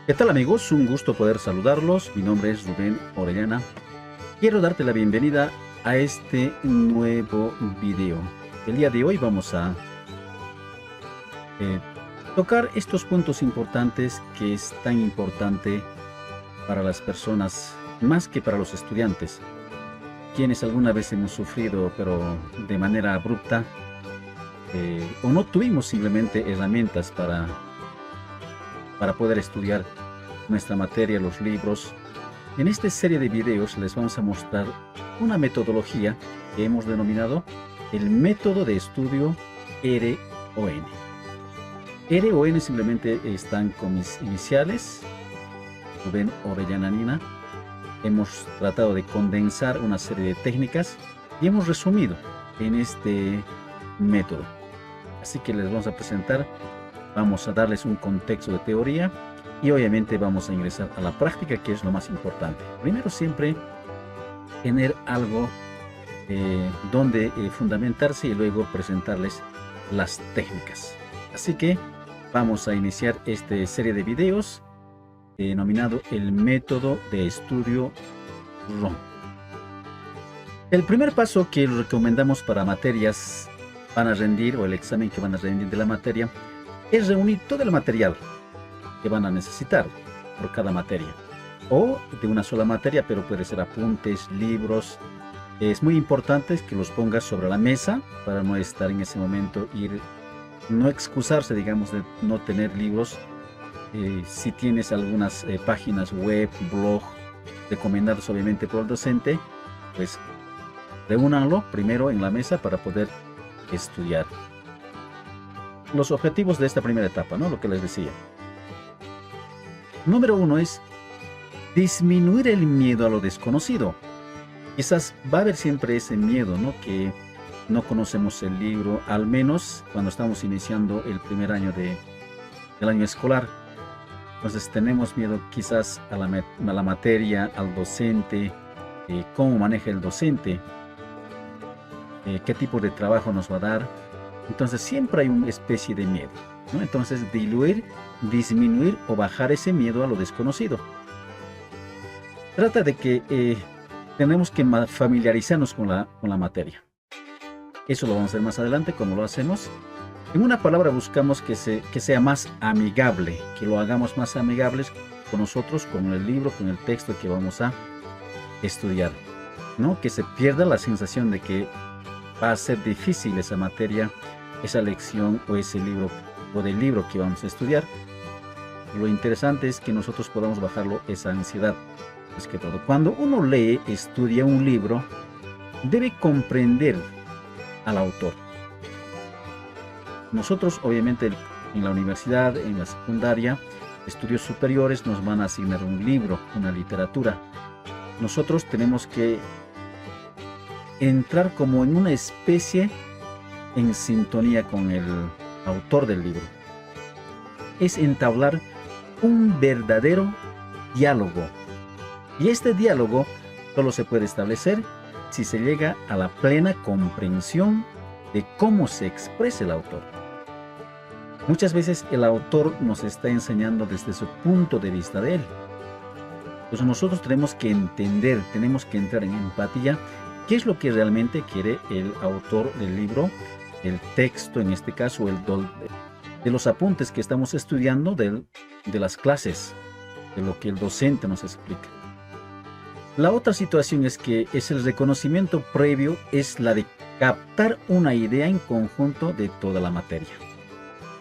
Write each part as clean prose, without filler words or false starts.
¿Qué tal amigos? Un gusto poder saludarlos. Mi nombre es Rubén Orellana. Quiero darte la bienvenida a este nuevo video. El día de hoy vamos a eh, tocar estos puntos importantes que es tan importante para las personas, más que para los estudiantes, quienes alguna vez hemos sufrido, pero de manera abrupta, o no tuvimos simplemente herramientas para poder estudiar nuestra materia, los libros. En esta serie de videos les vamos a mostrar una metodología que hemos denominado el método de estudio RON. RON simplemente están con mis iniciales, Rubén Orellana Nina. Hemos tratado de condensar una serie de técnicas y hemos resumido en este método. Así que les vamos a presentar, vamos a darles un contexto de teoría y obviamente vamos a ingresar a la práctica, que es lo más importante. Primero siempre tener algo donde fundamentarse y luego presentarles las técnicas. Así que vamos a iniciar esta serie de videos denominado el método de estudio RON. El primer paso que recomendamos para materias van a rendir, o el examen que van a rendir de la materia, es reunir todo el material que van a necesitar por cada materia, o de una sola materia, pero puede ser apuntes, libros. Es muy importante que los pongas sobre la mesa para no estar en ese momento, no excusarse, digamos, de no tener libros. Si tienes algunas páginas web, blog, recomendados obviamente por el docente, pues reúnanlo primero en la mesa para poder estudiar. Los objetivos de esta primera etapa, ¿no? Lo que les decía. Número 1 es disminuir el miedo a lo desconocido. Quizás va a haber siempre ese miedo, ¿no? Que no conocemos el libro, al menos cuando estamos iniciando el primer año del año escolar. Entonces tenemos miedo quizás a la materia, al docente, cómo maneja el docente, qué tipo de trabajo nos va a dar. Entonces siempre hay una especie de miedo, ¿no? Entonces disminuir o bajar ese miedo a lo desconocido. Trata de que tenemos que familiarizarnos con la materia. Eso lo vamos a hacer más adelante, como lo hacemos. En una palabra buscamos que sea más amigable, que lo hagamos más amigables con nosotros, con el libro, con el texto que vamos a estudiar, ¿no? Que se pierda la sensación de que va a ser difícil esa materia, esa lección o ese libro o del libro que vamos a estudiar. Lo interesante es que nosotros podamos bajarlo esa ansiedad. Es que todo, cuando uno lee, estudia un libro, debe comprender al autor. Nosotros obviamente en la universidad, en la secundaria, estudios superiores nos van a asignar un libro, una literatura. Nosotros tenemos que entrar como en una especie en sintonía con el autor del libro. Es entablar un verdadero diálogo. Y este diálogo solo se puede establecer si se llega a la plena comprensión de cómo se expresa el autor. Muchas veces el autor nos está enseñando desde su punto de vista de él. Entonces nosotros tenemos que entender, tenemos que entrar en empatía. ¿Qué es lo que realmente quiere el autor del libro? El texto, en este caso, de los apuntes que estamos estudiando, de las clases, de lo que el docente nos explica. La otra situación es que es el reconocimiento previo, es la de captar una idea en conjunto de toda la materia.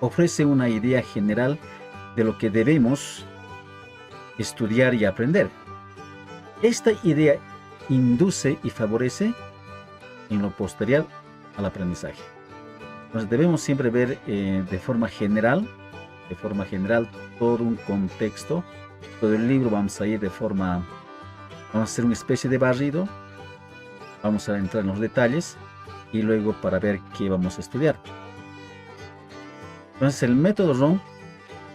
Ofrece una idea general de lo que debemos estudiar y aprender. Esta idea induce y favorece en lo posterior al aprendizaje. Entonces debemos siempre ver de forma general todo un contexto, todo el libro. Vamos a hacer una especie de barrido, vamos a entrar en los detalles y luego para ver qué vamos a estudiar. Entonces el método RON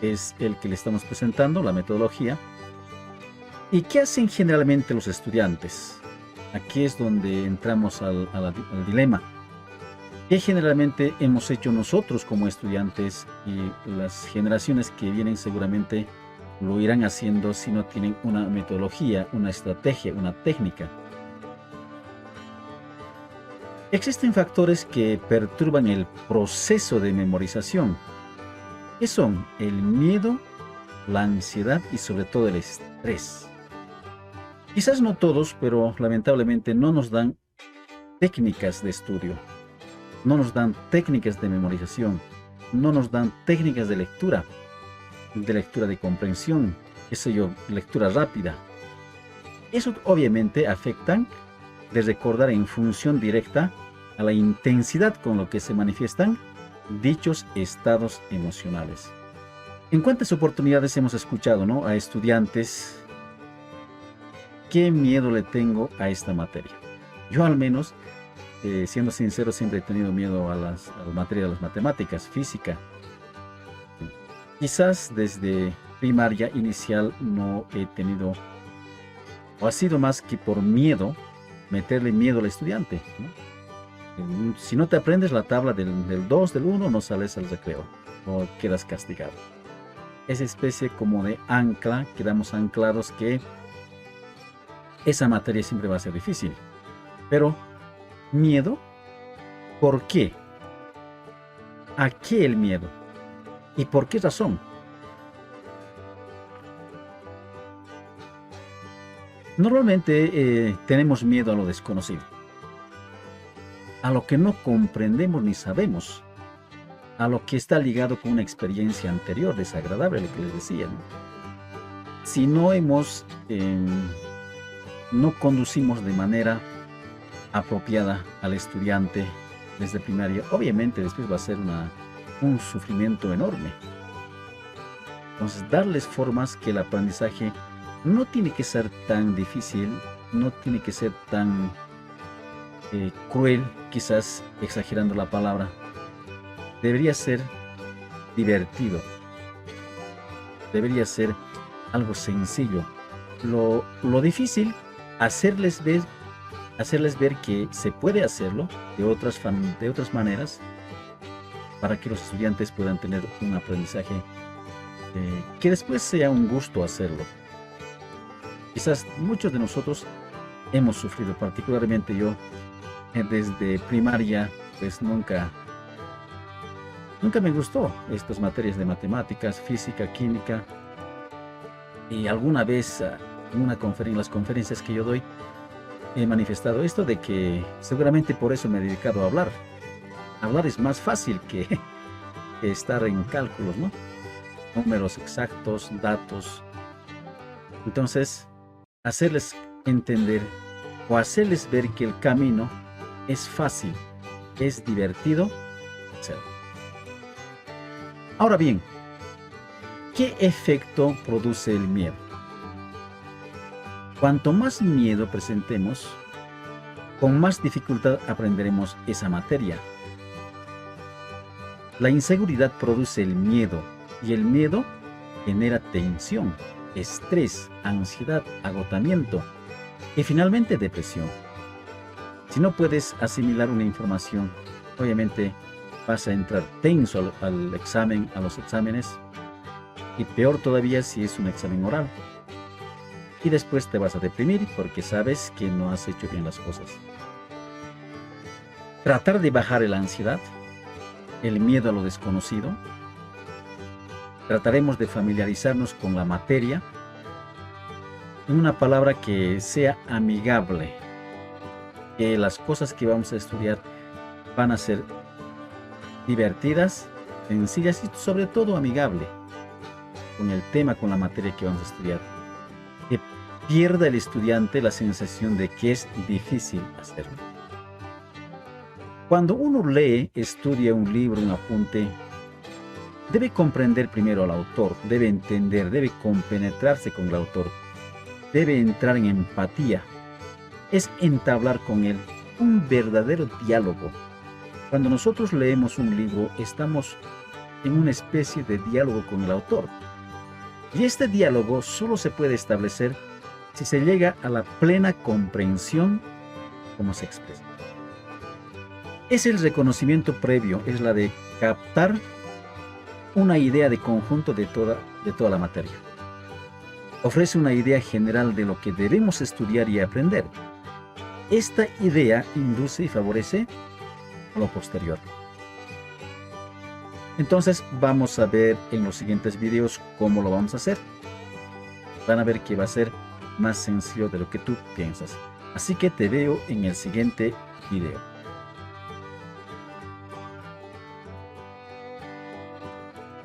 es el que le estamos presentando, la metodología. ¿Y qué hacen generalmente los estudiantes? Aquí es donde entramos al dilema. ¿Qué generalmente hemos hecho nosotros como estudiantes y las generaciones que vienen seguramente lo irán haciendo si no tienen una metodología, una estrategia, una técnica. Existen factores que perturban el proceso de memorización, que son el miedo, la ansiedad y sobre todo el estrés. Quizás no todos, pero lamentablemente no nos dan técnicas de estudio, no nos dan técnicas de memorización, no nos dan técnicas de lectura de comprensión, qué sé yo, lectura rápida. Eso obviamente afectan de recordar en función directa a la intensidad con lo que se manifiestan dichos estados emocionales. ¿En cuántas oportunidades hemos escuchado, ¿no?, a estudiantes: qué miedo le tengo a esta materia? Yo al menos, siendo sincero, siempre he tenido miedo a las materias de las matemáticas, física. Quizás desde primaria inicial no he tenido, o ha sido más que por miedo, meterle miedo al estudiante, ¿no? Si no te aprendes la tabla del 2, del 1, no sales al recreo o quedas castigado. Esa especie como de ancla, quedamos anclados que esa materia siempre va a ser difícil. Pero, ¿miedo? ¿Por qué? ¿A qué el miedo? ¿Y por qué razón? Normalmente tenemos miedo a lo desconocido, a lo que no comprendemos ni sabemos, a lo que está ligado con una experiencia anterior desagradable, lo que les decía, ¿no? Si no conducimos de manera apropiada al estudiante desde primaria, obviamente después va a ser un sufrimiento enorme. Entonces, darles formas que el aprendizaje no tiene que ser tan difícil, no tiene que ser tan cruel, quizás exagerando la palabra. Debería ser divertido, debería ser algo sencillo. Lo difícil, hacerles ver que se puede hacerlo de otras maneras, para que los estudiantes puedan tener un aprendizaje que después sea un gusto hacerlo. Quizás muchos de nosotros hemos sufrido, particularmente yo, desde primaria, pues nunca me gustó estas materias de matemáticas, física, química. Y alguna vez en las conferencias que yo doy, he manifestado esto de que seguramente por eso me he dedicado a hablar. Hablar es más fácil que estar en cálculos, ¿no? Números exactos, datos. Entonces, hacerles entender o hacerles ver que el camino es fácil, es divertido hacerlo. Ahora bien, ¿qué efecto produce el miedo? Cuanto más miedo presentemos, con más dificultad aprenderemos esa materia. La inseguridad produce el miedo, y el miedo genera tensión, estrés, ansiedad, agotamiento y finalmente depresión. Si no puedes asimilar una información, obviamente vas a entrar tenso al examen, a los exámenes, y peor todavía si es un examen oral. Y después te vas a deprimir porque sabes que no has hecho bien las cosas. Tratar de bajar la ansiedad, el miedo a lo desconocido. Trataremos de familiarizarnos con la materia en una palabra que sea amigable, que las cosas que vamos a estudiar van a ser divertidas, sencillas y sobre todo amigable con el tema, con la materia que vamos a estudiar. Que pierda el estudiante la sensación de que es difícil hacerlo. Cuando uno lee, estudia un libro, un apunte, debe comprender primero al autor, debe entender, debe compenetrarse con el autor, debe entrar en empatía, es entablar con él un verdadero diálogo. Cuando nosotros leemos un libro, estamos en una especie de diálogo con el autor. Y este diálogo solo se puede establecer si se llega a la plena comprensión como se expresa. Es el reconocimiento previo, es la de captar una idea de conjunto de toda la materia. ofrece una idea general de lo que debemos estudiar y aprender. Esta idea induce y favorece lo posterior. Entonces vamos a ver en los siguientes videos cómo lo vamos a hacer. Van a ver que va a ser más sencillo de lo que tú piensas. Así que te veo en el siguiente video.